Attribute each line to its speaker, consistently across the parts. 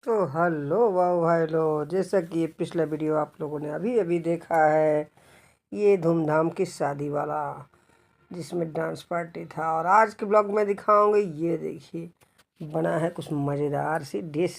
Speaker 1: तो हेलो वाह भाई लो, जैसा कि ये पिछला वीडियो आप लोगों ने अभी अभी देखा है, ये धूमधाम की शादी वाला जिसमें डांस पार्टी था। और आज के ब्लॉग में दिखाऊंगे, ये देखिए बना है कुछ मज़ेदार सी डिश।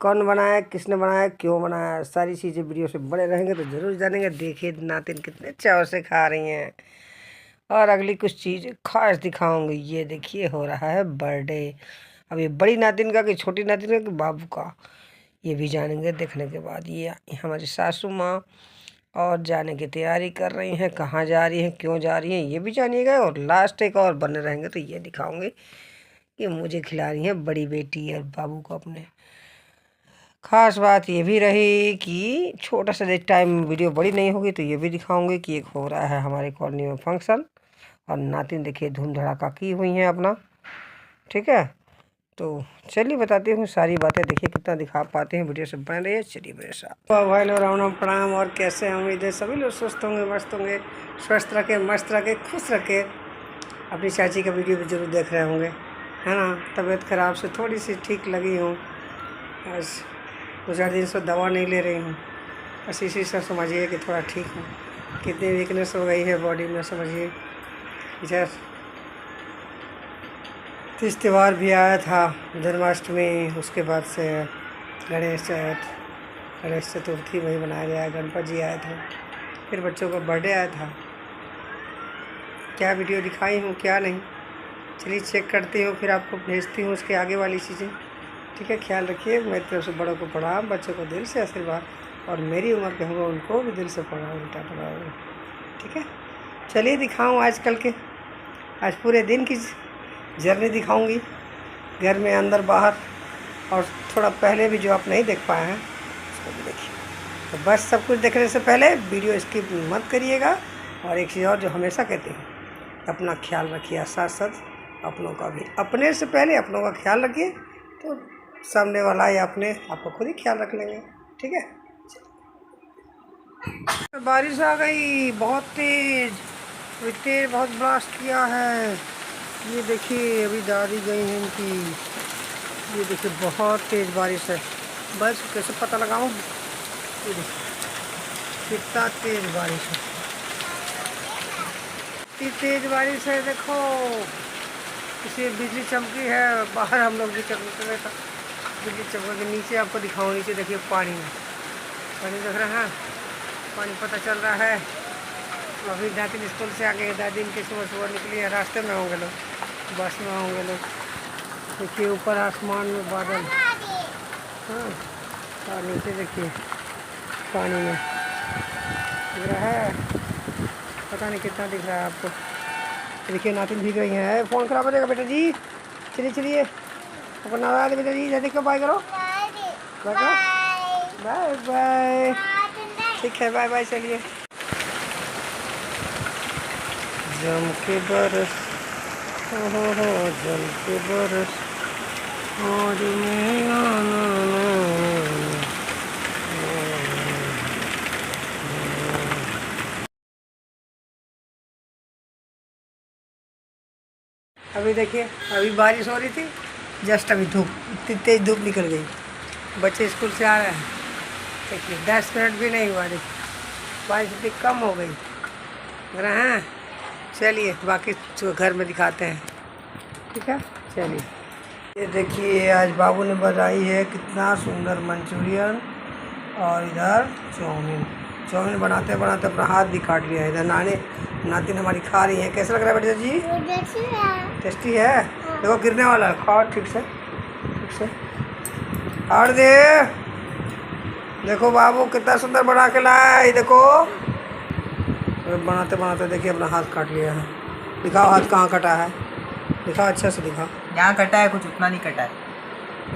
Speaker 1: कौन बनाया, किसने बनाया, क्यों बनाया, सारी चीज़ें वीडियो से बड़े रहेंगे तो ज़रूर जानेंगे। देखिए नातिन कितने चाव से खा रही हैं। और अगली कुछ चीज़ खास दिखाऊंगी। ये देखिए हो रहा है बर्थडे। अब ये बड़ी नातिन का कि छोटी नातिन का कि बाबू का, ये भी जानेंगे देखने के बाद। ये हमारी सासू माँ और जाने की तैयारी कर रही हैं, कहाँ जा रही हैं, क्यों जा रही हैं, ये भी जानिएगा। और लास्ट एक और बने रहेंगे तो ये दिखाऊंगे कि मुझे खिला रही हैं बड़ी बेटी और बाबू को अपने। खास बात ये भी रही कि छोटा सा टाइम वीडियो बड़ी नहीं होगी तो ये भी दिखाऊंगे कि एक हो रहा है हमारे कॉलोनी में फंक्शन। और नातिन देखिए धूम धड़ाका की हुई हैं अपना। ठीक है, तो चलिए बताती हूँ सारी बातें। देखिए कितना दिखा पाते हैं, वीडियो से बने रहिए। चलिए मेरे साथ। तो भाई लोग राम राम प्रणाम। और कैसे हैं, उम्मीद है सभी लोग स्वस्थ होंगे, मस्त होंगे, स्वस्थ रखे, मस्त रखे, खुश रखे। अपनी चाची का वीडियो भी जरूर देख रहे होंगे, है ना। तबीयत ख़राब से थोड़ी सी ठीक लगी हूँ, बस 2-4 दिन से दवा नहीं ले रही हूँ। बस इसी से समझिए कि थोड़ा ठीक हूँ। कितनी वीकनेस हो गई है बॉडी में, समझिए। इधर तीज त्यौहार भी आया था, जन्माष्टमी, उसके बाद से गणेश चतुर्थी वही मनाया गया, गणपति जी आए थे, फिर बच्चों का बर्थडे आया था। क्या वीडियो दिखाई हूँ क्या नहीं, चलिए चेक करती हूँ, फिर आपको भेजती हूँ उसके आगे वाली चीज़ें। ठीक है, ख्याल रखिए। मेरी तरफ से बड़ों को प्रणाम, बच्चों को दिल से आशीर्वाद, और मेरी उम्र के होंगे उनको भी दिल से प्रणाम, उल्टा प्रणाम। ठीक है, चलिए दिखाऊँ आजकल के, आज पूरे दिन की जर्नी दिखाऊंगी, घर में अंदर बाहर, और थोड़ा पहले भी जो आप नहीं देख पाए हैं उसको भी देखिए। तो बस सब कुछ देखने से पहले वीडियो स्किप मत करिएगा। और एक चीज़ और जो हमेशा कहते हैं, अपना ख्याल रखिए, साथ साथ अपनों का भी। अपने से पहले अपनों का ख्याल रखिए, तो सामने वाला या अपने आपको खुद ही ख्याल रख लेंगे। ठीक है, बारिश आ गई बहुत तेज, बहुत ब्लास्ट किया है। ये देखिए अभी दादी गई हैं इनकी। ये देखिए बहुत तेज़ बारिश है, बस कैसे पता लगाऊं। ये देखिए कितना तेज़ बारिश है, इतनी तेज़ बारिश है। देखो इसे बिजली चमकी है, बाहर हम लोग भी चमक रहे था। बिजली चमक के नीचे आपको दिखाऊँ, नीचे देखिए पानी देख रहे हैं, पानी पता चल रहा है। अभी दादी स्कूल से आ गए, दादी इनके सुबह निकली है, रास्ते में होंगे लोग, बस में होंगे लोग। देखिए ऊपर आसमान में बादल, हाँ, और नीचे देखिए पानी में दिख रहा है, पता नहीं कितना दिख रहा है आपको। देखिए नातिन भीग रही है, फ़ोन खराब हो जाएगा बेटा जी। चलिए चलिए, अपना आ रहे बेटा जी, जल्दी कब बाय करो, बाय बाय। ठीक है, बाय बाय। चलिए जम के बरस, हो जम के बरस, और मैं अभी देखिए, अभी बारिश हो रही थी, जस्ट अभी धूप, इतनी तेज़ धूप निकल गई। बच्चे स्कूल से आ रहे हैं, देखिए 10 मिनट भी नहीं हुआ, देखिए बारिश इतनी कम हो गई। हैं, चलिए बाकी घर में दिखाते हैं। ठीक है, चलिए। ये देखिए आज बाबू ने बनाई है कितना सुंदर मंचूरियन, और इधर चाउमीन बनाते बनाते अपना हाथ भी काट लिया। इधर नातिन हमारी खा रही है। कैसा लग रहा है बेटा जी? टेस्टी है। देखो गिरने वाला है, खाओ ठीक से, ठीक से और दे। देखो बाबू कितना सुंदर बना के लाया है, देखो। बनाते बनाते देखिए अपना हाथ काट लिया है। दिखाओ हाथ कहाँ कटा है, दिखाओ अच्छे से दिखाओ।
Speaker 2: यहाँ कटा है, कुछ उतना नहीं कटा है।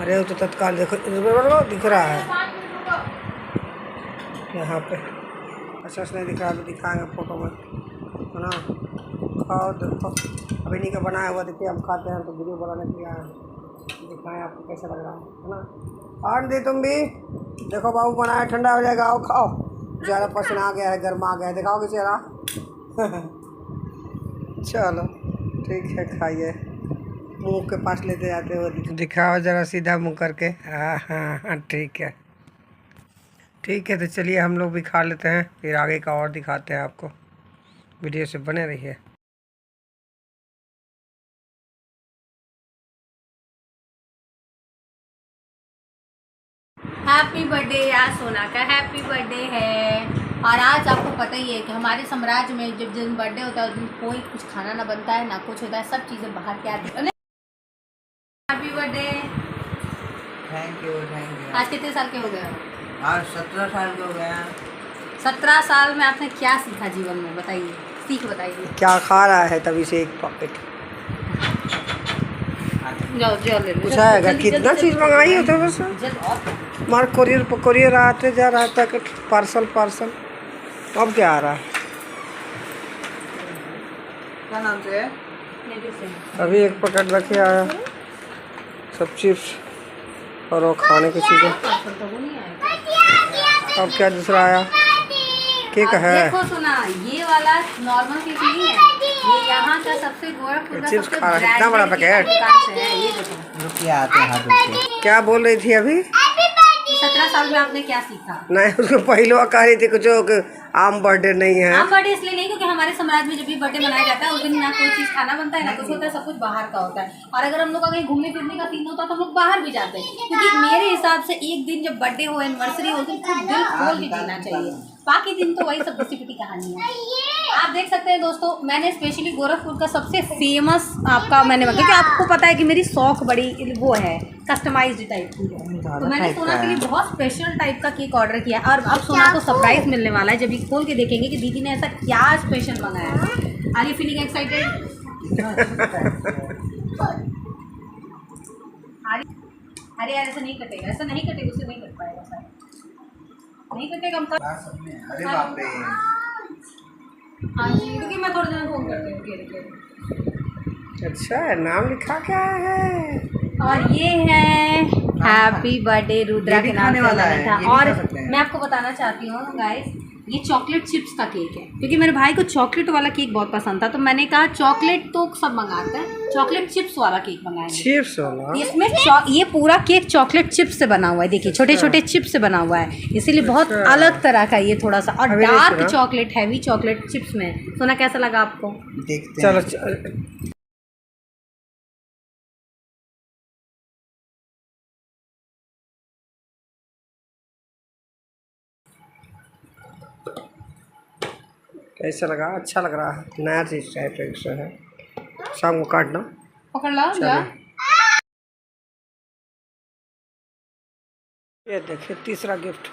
Speaker 1: अरे तो तत्काल देखो, दिख रहा है यहाँ पे, अच्छा से नहीं दिख रहा, तो दिखाएंगे फोटो में, है ना। खाओ देखो, अभी नहीं का बनाया हुआ, देखिए हम खाते हैं तो वीडियो बनाने के लिए आए हैं, दिखाएं आपको कैसा लग रहा है ना। और दे तुम भी देखो, बाबू बनाया, ठंडा हो जाएगा, आओ खाओ। ज़्यादा पसीना आ गया है, गर्म आ गया है, दिखाओगे चेहरा। चलो ठीक है, खाइए। मुंह के पास लेते जाते हो। दिखाओ जरा सीधा मुंह करके। हाँ हाँ हाँ, ठीक है ठीक है। तो चलिए हम लोग भी खा लेते हैं, फिर आगे का और दिखाते हैं आपको। वीडियो से बने रहिए।
Speaker 3: Happy birthday. आज सोना का हैप्पी बर्थडे है। और आज आपको पता ही है कि हमारे साम्राज्य में जब जिस दिन बर्थडे होता है उस दिन कोई कुछ खाना ना बनता है ना कुछ होता है, सब चीज़ें बाहर के आती है। Happy birthday.
Speaker 2: Thank you thank you.
Speaker 3: आज कितने साल के हो गए हो?
Speaker 2: आज 17 साल के हो गए हैं।
Speaker 3: 17 साल में आपने क्या सीखा जीवन में, बताइए, सीख बताइए।
Speaker 1: क्या खा रहा है तभी से एक पॉकेट
Speaker 3: जाओ जाओ ले लो।
Speaker 1: कुछ आएगा। कितना चीज़ मंगाई हो तो बस मार कोरियर आते जा रहा है पैकेट, पार्सल पार्सल। अब क्या आ रहा है?
Speaker 2: क्या नाम से है?
Speaker 1: अभी एक पैकेट रखे आया, सब चिप्स और वो खाने की चीज़ें। अब क्या दूसरा आया? केक है।
Speaker 3: देखो सुना, ये वाला नॉर्मल केक नहीं है, ये यहाँ का सबसे गोरखपुर का
Speaker 1: चिप्स
Speaker 3: सबसे
Speaker 1: खा रहा है। कितना बड़ा पैकेट?
Speaker 3: दुकान से है। ये देखो।
Speaker 2: रुकिए आते हैं हाथ रुकिए।
Speaker 1: क्या बोल रही थी अभी?
Speaker 3: 17 साल में आपने क्या सीखा?
Speaker 1: नहीं, उसको पहले कह रही थी कुछ आम बर्थडे नहीं है।
Speaker 3: आम बर्थडे इसलिए नहीं क्योंकि हमारे समाज में जब भी बर्थडे मनाया जाता है उस दिन ना कोई चीज़ खाना बनता है ना कुछ होता है, सब कुछ बाहर का होता है। और अगर हम लोग का कहीं घूमने फिरने का सीन होता है तो हम लोग बाहर भी जाते हैं, क्योंकि मेरे हिसाब से एक दिन जब बर्थडे हो, एनिवर्सरी हो, तो खूब दिल खोल के जीना चाहिए। बाकी दिन तो वही सब घिसी पिटी कहानी है। आप देख सकते हैं दोस्तों, मैंने स्पेशली गोरखपुर का सबसे फेमस आपका मैंने क्योंकि आपको पता है कि मेरी शौक बड़ी वो है कस्टमाइज्ड टाइप की है, तो मैंने सोना के लिए बहुत स्पेशल टाइप का केक ऑर्डर किया और अब सोना को सरप्राइज मिलने वाला है जब ये खोल के देखेंगे कि दीदी ने ऐसा क्या स्पेशल मंगाया है। Are you feeling excited? अरे यार ऐसा नहीं कटेगा, ऐसा नहीं कटेगा, उससे नहीं कट पाएगा सर, नहीं कटेगा हम
Speaker 2: अरे बाप रे।
Speaker 3: हाँ जी, क्योंकि मैं थोड़ी देर फोन करती हूँ।
Speaker 1: अच्छा है, नाम लिखा क्या है?
Speaker 3: और ये है हैप्पी बर्थडे रुद्रा के नाम से बना था। और मैं आपको बताना चाहती हूँ गाइस, ये चॉकलेट चिप्स का केक है क्योंकि मेरे भाई को चॉकलेट वाला केक बहुत पसंद था, तो मैंने कहा चॉकलेट तो सब मंगाते हैं, चॉकलेट चिप्स वाला केक मंगाएंगे।
Speaker 1: चिप्स वाला?
Speaker 3: इसमें ये पूरा केक चॉकलेट चिप्स से बना हुआ है, देखिए छोटे छोटे चिप्स से बना हुआ है, इसीलिए बहुत अलग तरह का ये थोड़ा सा। और dark chocolate, heavy chocolate chips में। सोना कैसा लगा आपको?
Speaker 2: देखते हैं।
Speaker 1: चलो कैसा लगा? अच्छा लग रहा है, नया चीज टाइप से है। शाम को काटना,
Speaker 3: पकड़ लो जा।
Speaker 1: ये देखिए तीसरा गिफ्ट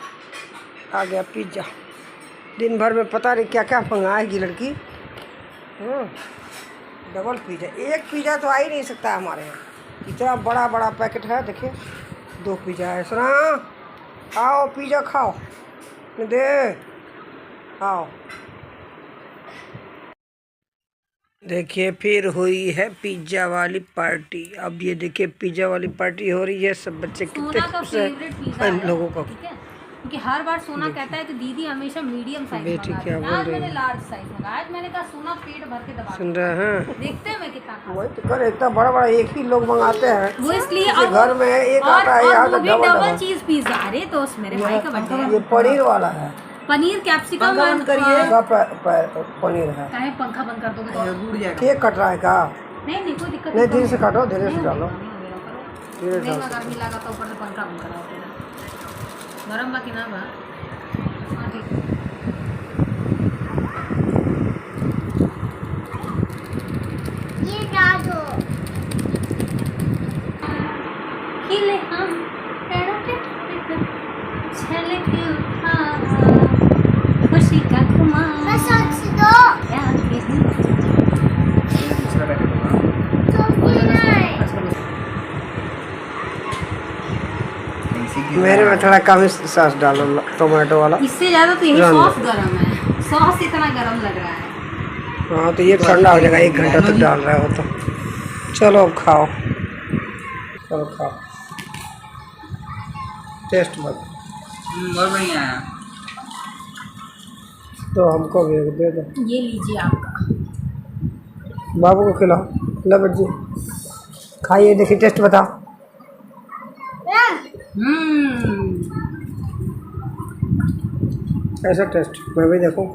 Speaker 1: आ गया, पिज्ज़ा। दिन भर में पता नहीं क्या क्या मंगाएगी लड़की। डबल पिज़्ज़ा, एक पिज़्ज़ा तो आ ही नहीं सकता हमारे यहाँ, इतना बड़ा बड़ा पैकेट है। देखिए 2 पिज़्ज़ा है। सुना, आओ पिज़्ज़ा खाओ, दे आओ। देखिए फिर हुई है पिज्ज़ा वाली पार्टी। अब ये देखिए पिज्ज़ा वाली पार्टी हो रही है। सब बच्चे कितने खुश हैं इन लोगों को,
Speaker 3: क्योंकि हर बार सोना कहता है कि दीदी हमेशा मीडियम साइज
Speaker 1: बेटी क्या बोल
Speaker 3: आज
Speaker 1: रही
Speaker 3: मैंने
Speaker 1: है?
Speaker 3: लार्ज साइज मंगाया। आज मैंने कहा सोना पेट भर के दबा
Speaker 1: सुन रहे हैं?
Speaker 3: देखते हैं मैं कितना खाऊं।
Speaker 1: वही तो कर, इतना बड़ा बड़ा एक ही लोग मंगाते हैं
Speaker 3: वो इसलिए
Speaker 1: जैसे घर में एक आता है, यहाँ तो डबल
Speaker 3: डबल चीज पिज्जा। अरे दोस्त मेरे भाई का बर्थडे है।
Speaker 1: ये पनीर वाला है,
Speaker 3: पनीर कैप्सिकम
Speaker 1: पनीर है।
Speaker 3: काहे पंखा बंद कर दोगे तो
Speaker 2: टूट जाएगा।
Speaker 1: केक कट रहा है का?
Speaker 3: नहीं कोई दिक्कत
Speaker 1: नहीं, धीरे से काटो, धीरे से डालो,
Speaker 3: नहीं
Speaker 1: धीरे से डालो।
Speaker 3: गर्मी लगा तो ऊपर से पंखा बंद कराओ, गरम बाकी ना बा। हाँ ठीक है। ये डाल दो। खिले हम पैरों के छलके उठा खुशी का खुमार। मैं साक्ष दो।
Speaker 1: मेरे में थोड़ा कम सॉस डालो, टोमेटो वाला।
Speaker 3: इससे ज़्यादा तो यही सॉस गरम है, सॉस इतना गरम लग रहा है।
Speaker 1: हाँ तो ये ठंडा हो जाएगा, 1 घंटा तक डाल रहे हो तो। चलो अब खाओ, चलो खाओ, टेस्ट मत।
Speaker 2: बहुत बढ़िया है।
Speaker 1: तो हमको भी दे दो।
Speaker 3: ये लीजिए आपका।
Speaker 1: बाबू को खिलाओ, लो बच्ची। खाइए, देखिए टेस्ट बताओ। ऐसा टेस्ट मैं भी देखूं।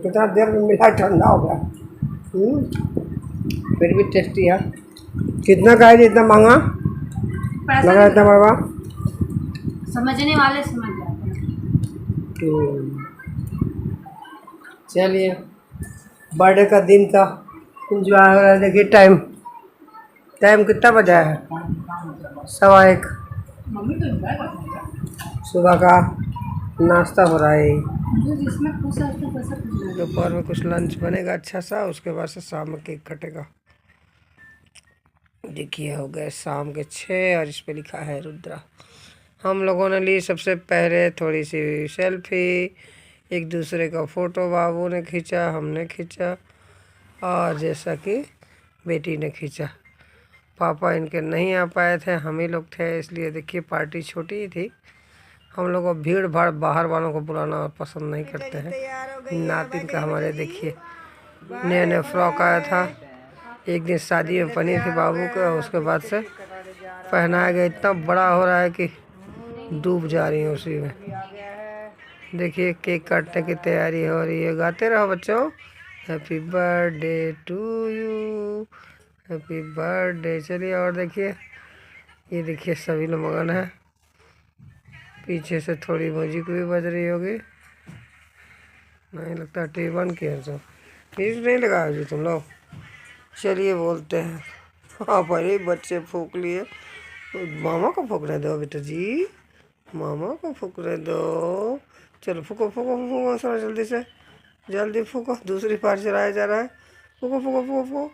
Speaker 1: कितना देर में मिला, ठंडा हो गया। फिर भी टेस्टी है। कितना का है जी, इतना महंगा लगा, इतना महंगा?
Speaker 3: समझने वाले समझ जाते हैं।
Speaker 1: चलिए, बर्थडे का दिन का इंजॉय हो रहा है। देखिए टाइम कितना बजा है? 1:15।
Speaker 3: मम्मी तो एंजॉय करती है।
Speaker 1: सुबह का नाश्ता हो रहा है।
Speaker 3: जो जिसमें खुश है उसको पैसा खुश है।
Speaker 1: दोपहर में कुछ लंच बनेगा अच्छा सा, उसके बाद से शाम में केक कटेगा। देखिए हो गए शाम के 6 और इस पे लिखा है रुद्रा। हम लोगों ने ली सबसे पहले थोड़ी सी सेल्फी, एक दूसरे का फ़ोटो बाबू ने खींचा, हमने खींचा, और जैसा कि बेटी ने खींचा। पापा इनके नहीं आ पाए थे, हम ही लोग थे, इसलिए देखिए पार्टी छोटी ही थी। हम लोग को भीड़ भाड़ बाहर वालों को बुलाना पसंद नहीं करते हैं। नातिन का हमारे देखिए नया नया फ्रॉक आया था, एक दिन शादी में पहनी थी बाबू का, उसके बाद से पहनाया गया। इतना बड़ा हो रहा है कि डूब जा रही है उसी में। देखिए केक काटने की तैयारी हो रही है। गाते रहो बच्चों, happy birthday to you, happy birthday. चलिए और देखिए, ये देखिए सभी लोग मगन हैं। पीछे से थोड़ी म्यूजिक भी बज रही होगी, नहीं लगता टी बंद किया तो म्यूजिक नहीं लगाया जी तुम लोग। चलिए बोलते हैं। हाँ भाई बच्चे फूंक लिए, मामा को फूकने दो बेटा जी, मामा को फूकने दो। चलो फूको फूको फूको थोड़ा जल्दी से, जल्दी फूको। दूसरी बार चलाया जा रहा है, फूको फूको फूको फूको।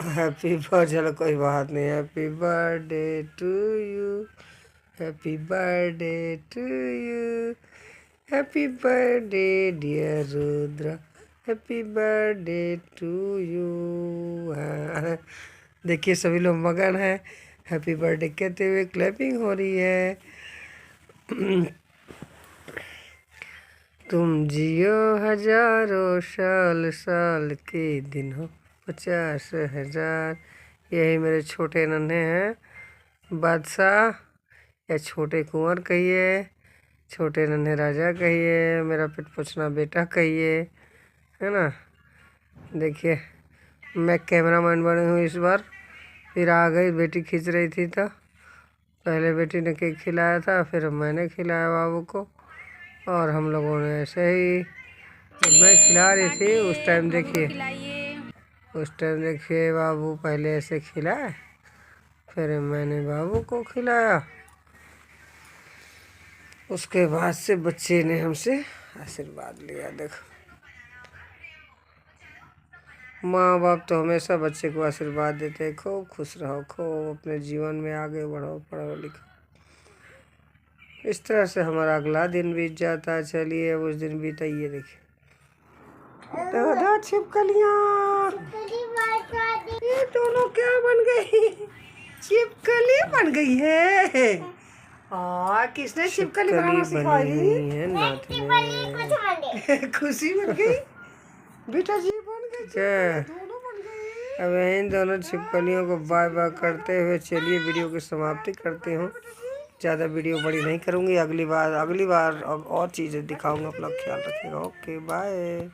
Speaker 1: हैप्पी बर्थडे, चलो कोई बात नहीं। Happy birthday to you, happy birthday to you, happy birthday dear Rudra, happy birthday to you. देखिए सभी लोग मगन हैं, हैप्पी बर्थडे कहते हुए क्लैपिंग हो रही है। तुम जियो हजारों साल, साल के दिन हो 50,000। यही मेरे छोटे नन्हे हैं बादशाह, या छोटे कुंवर कहिए, छोटे नन्हे राजा कहिए, मेरा पेट पोछना बेटा कहिए, है ना। देखिए मैं कैमरामैन बनी हूँ इस बार। फिर आ गई, बेटी खींच रही थी तो पहले बेटी ने केक खिलाया था, फिर मैंने खिलाया बाबू को, और हम लोगों ने ऐसे ही, जब मैं खिला रही थी उस टाइम देखिए बाबू पहले ऐसे खिलाए, फिर मैंने बाबू को खिलाया, उसके बाद से बच्चे ने हमसे आशीर्वाद लिया। देखो माँ बाप तो हमेशा बच्चे को आशीर्वाद देते हैं, खूब खुश रहो, खूब अपने जीवन में आगे बढ़ो, पढ़ो लिखो। इस तरह से हमारा अगला दिन बीत जाता है। चलिए अब उस दिन बीता, ये देखिए दो छिपकलियाँ, ये दोनों क्या बन गई? छिपकली बन गई है। किसने छिपकली बनाना सिखाई है? नाथ ने। खुशी बन गई, बेटा जी बन गई, दोनों बन गई। अब इन दोनों छिपकलियों को बाय बाय करते हुए चलिए वीडियो की समाप्ति करती हूँ। ज़्यादा वीडियो बड़ी नहीं करूँगी, अगली बार और चीज़ें दिखाऊँगा। अपना ख्याल रखिएगा। Okay bye.